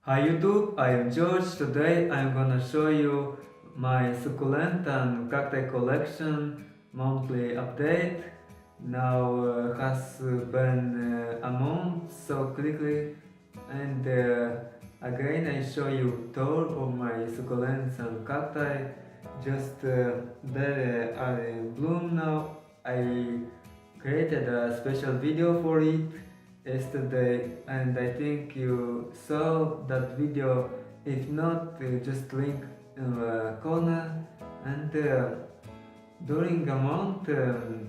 Hi YouTube, I am George. Today I'm gonna show you my succulent and cacti collection monthly update. Now has been a month so quickly, and again I show you tour of my succulents and cacti. Just they are in bloom now. I created a special video for it yesterday, and I think you saw that video. If not, just link in the corner. And during a month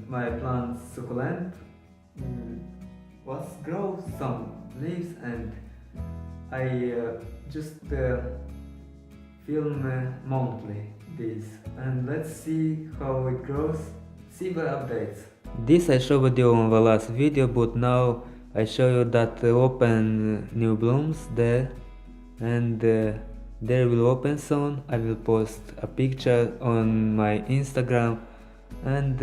my plant succulent mm, was grow some leaves, and I just film monthly this, and let's see how it grows, see the updates. This I showed you on the last video, but now I show you that open new blooms there, and they will open soon. I will post a picture on my Instagram, and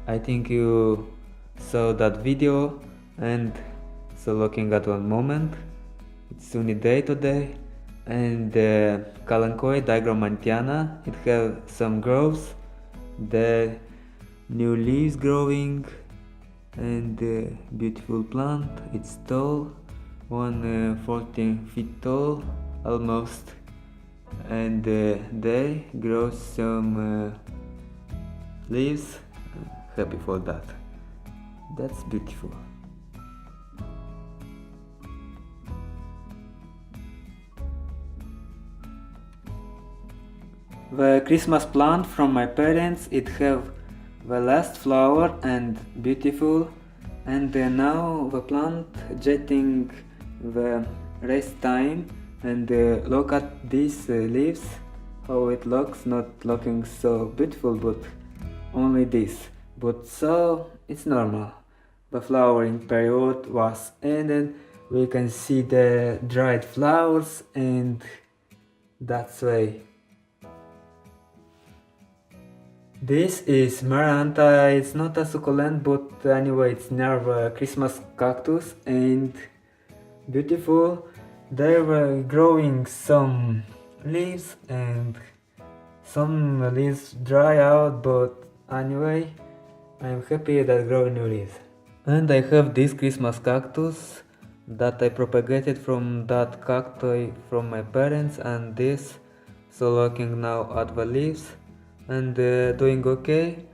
I think you saw that video. And so looking at one moment, it's sunny day today, and Kalanchoe digramantiana, it have some growths, the new leaves growing, and beautiful plant. It's tall, 14 feet tall almost, and they grow some leaves. Happy for that. That's beautiful. The Christmas plant from my parents, it have the last flower and beautiful, and now the plant jetting the rest time, and look at these leaves, how it looks, not looking so beautiful, but only this, but so it's normal. The flowering period was ended, we can see the dried flowers, and that's way. This is Maranta. It's not a succulent, but anyway, it's near the Christmas cactus, and beautiful. They were growing some leaves, and some leaves dry out, but anyway, I'm happy that growing new leaves. And I have this Christmas cactus that I propagated from that cacti from my parents, and this, so looking now at the leaves, and doing okay.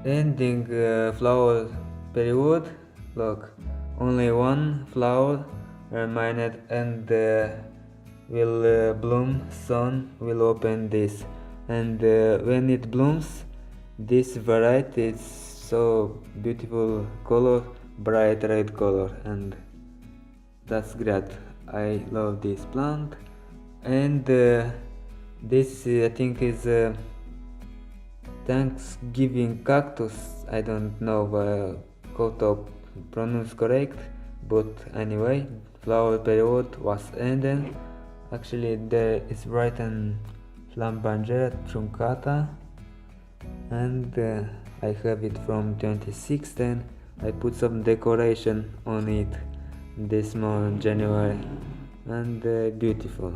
Ending flower period, look, only one flower remained, and will bloom soon, will open this, and when it blooms, this variety is so beautiful color, bright red color, and that's great. I love this plant. And this I think is Thanksgiving cactus. I don't know how to pronounce correct, but anyway, flower period was ended. Actually, there is written Flambangera truncata, and I have it from 2016. I put some decoration on it this month, January, and beautiful.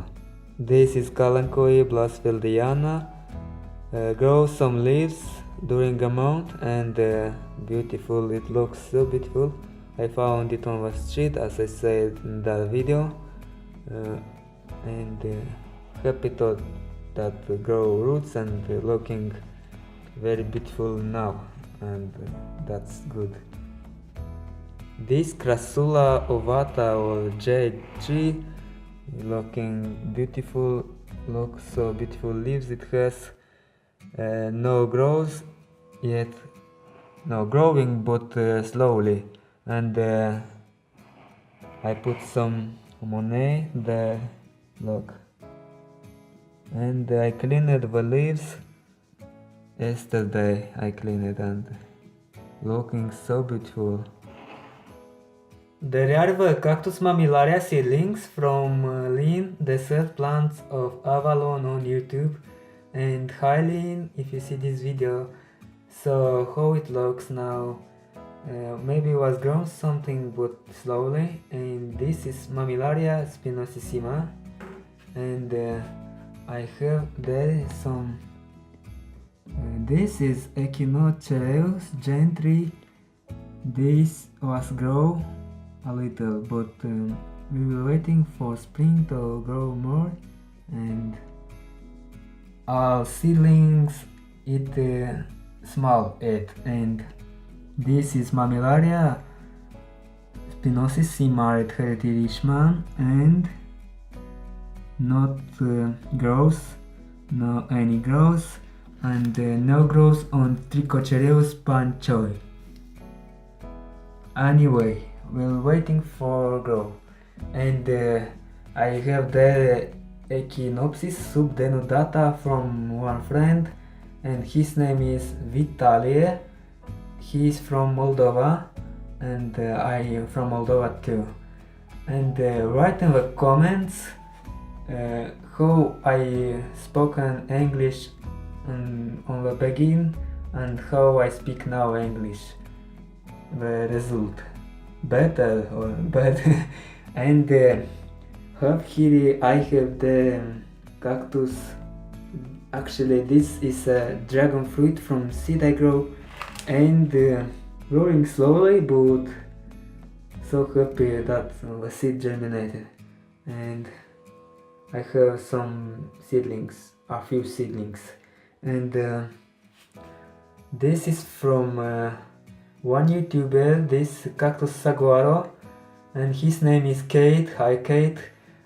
This is Kalanchoe blasfeldiana. Grows some leaves during a month, and beautiful, it looks so beautiful. I found it on the street, as I said in that video, and happy to that grow roots, and looking very beautiful now, and that's good. This Crassula ovata or Jade tree, looking beautiful, looks so beautiful leaves. It has no growth yet, no growing, but slowly, and I put some Monet there, look, and I cleaned the leaves yesterday. I cleaned it, and looking so beautiful. There are the Cactus mammillaria seedlings from Lean Desert Plants of Avalon on YouTube. And hi Lean, if you see this video, so how it looks now. maybe was grown something but slowly, and this is Mammillaria spinosissima, and I have there some this is Echinocereus gentry. This was grow a little, but we were waiting for spring to grow more, and all seedlings it small it, and this is Mammillaria spinosissima red heredity Richman, and not grows, no any grows, and no grows on Trichocereus panchoi. Anyway, we're waiting for grow, and I have the Echinopsis subdenudata from one friend, and his name is Vitalie. He's from Moldova, and I am from Moldova too. And write in the comments how I spoken English on the beginning and how I speak now English. The result, better or bad. And up here I have the cactus. Actually, this is a dragon fruit from seed I grow, and growing slowly, but so happy that the seed germinated. And I have some seedlings, a few seedlings, and this is from one YouTuber, this cactus saguaro, and his name is Kate. Hi Kate,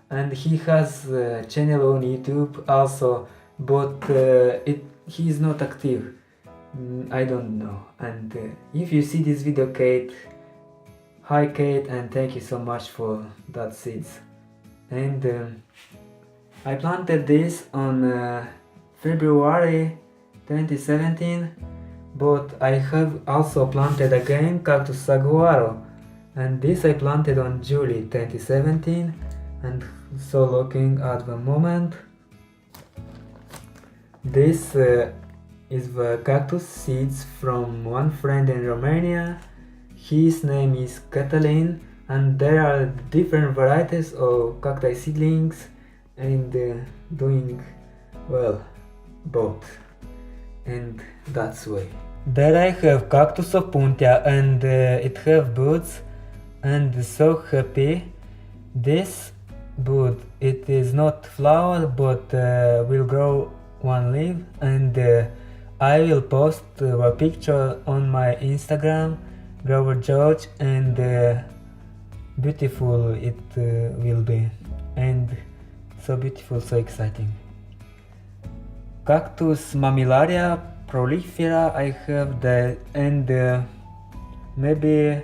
and he has a channel on YouTube also, but he is not active. I don't know. And if you see this video, Kate, hi Kate, and thank you so much for that seeds. And I planted this on February 2017, but I have also planted again cactus saguaro, and this I planted on July 2017. And so looking at the moment, this is the cactus seeds from one friend in Romania. His name is Catalin, and there are different varieties of cacti seedlings, and doing well both, and that's way. There I have cactus opuntia, and it have buds, and so happy. This bud, it is not flower, but will grow one leaf, and I will post a picture on my Instagram, Grower George, and beautiful it will be, and so beautiful, so exciting. Cactus Mammillaria prolifera I have that, and maybe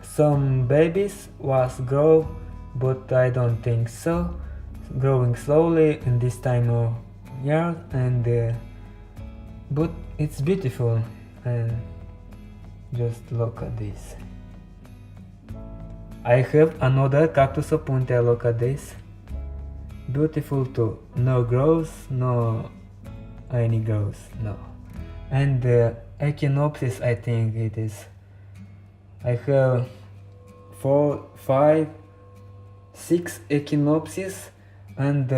some babies was grow, but I don't think so. Growing slowly in this time of year, and but it's beautiful, and just look at this. I have another cactus opuntia, look at this. Beautiful too. No growth, no any growth, no. And Echinopsis, I think it is. I have 4, 5, 6 Echinopsis, and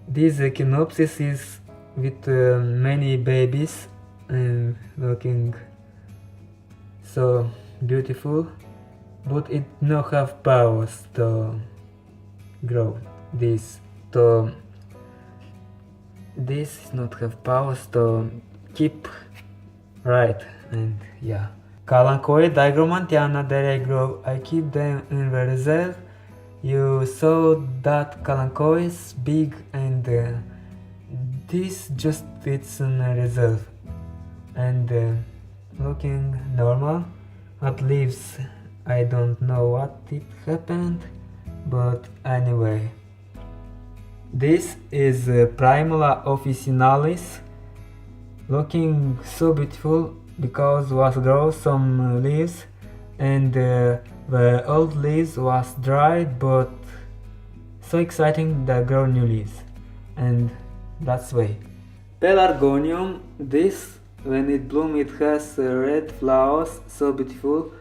this Echinopsis is with many babies and looking so beautiful, but it no have powers to grow this. This is not have powers to keep right, and yeah. Kalanchoe digromantiana that I grow, I keep them in the reserve. You saw that Kalanchoe is big, and this just fits in a reserve, and looking normal. At leaves, I don't know what it happened, but anyway. This is Primula officinalis, looking so beautiful because was grow some leaves, and the old leaves was dried, but so exciting that grow new leaves, and that's way. Pelargonium, this when it blooms it has red flowers, so beautiful.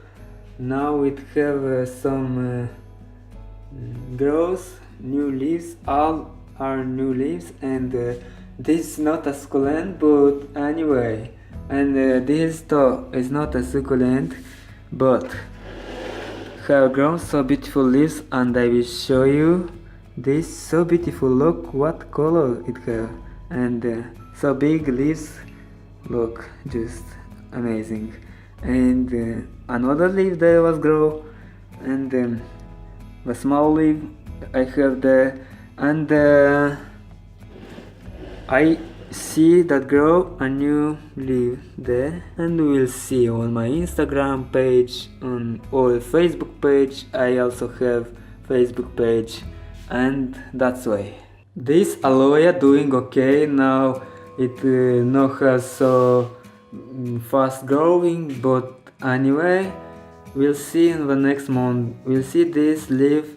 Now it have some grows, new leaves, all are new leaves, and this is not a succulent, but anyway, and this too is not a succulent, but have grown so beautiful leaves, and I will show you this so beautiful. Look what color it have, and so big leaves, look, just amazing. And another leaf there was grow, and the small leaf I have there, and I see that grow a new leaf there, and we'll see on my Instagram page, on or Facebook page. I also have Facebook page, and that's why. This aloe doing okay now. It not has so fast growing, but anyway, we'll see in the next month. We'll see this leaf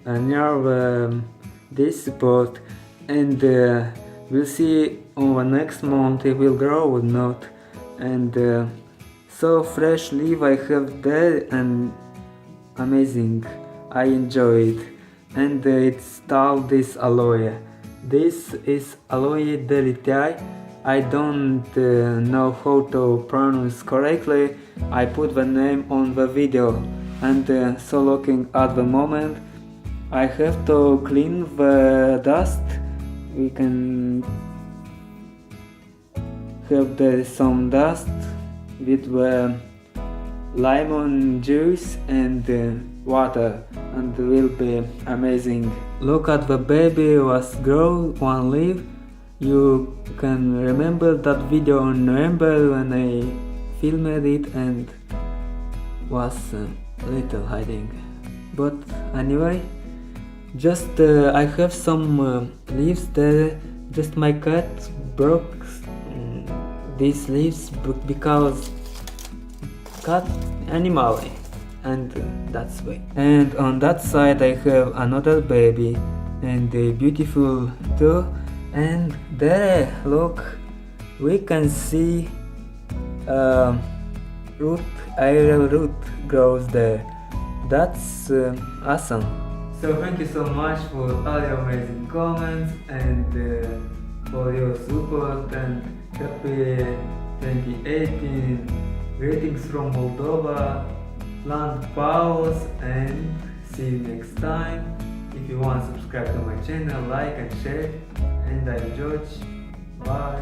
near this spot, and we'll see on the next month it will grow or not. And so fresh leaf I have there, and amazing, I enjoy it. And it's called this aloe. This is Aloe Delaetii. I don't know how to pronounce correctly. I put the name on the video, and so looking at the moment, I have to clean the dust. We can have there some dust with the lemon juice and water, and will be amazing. Look at the baby was grow one leaf. You can remember that video in November when I filmed it and was little hiding. But anyway, just I have some leaves there. Just my cat broke these leaves because cat animal, and that's why. And on that side I have another baby, and beautiful too. And there, look, we can see aerial root grows there. That's awesome. So thank you so much for all your amazing comments, and for your support, and happy 2018. Greetings from Moldova. Plant pause, and see you next time. If you want to subscribe to my channel, like and share. And I'm George. Bye.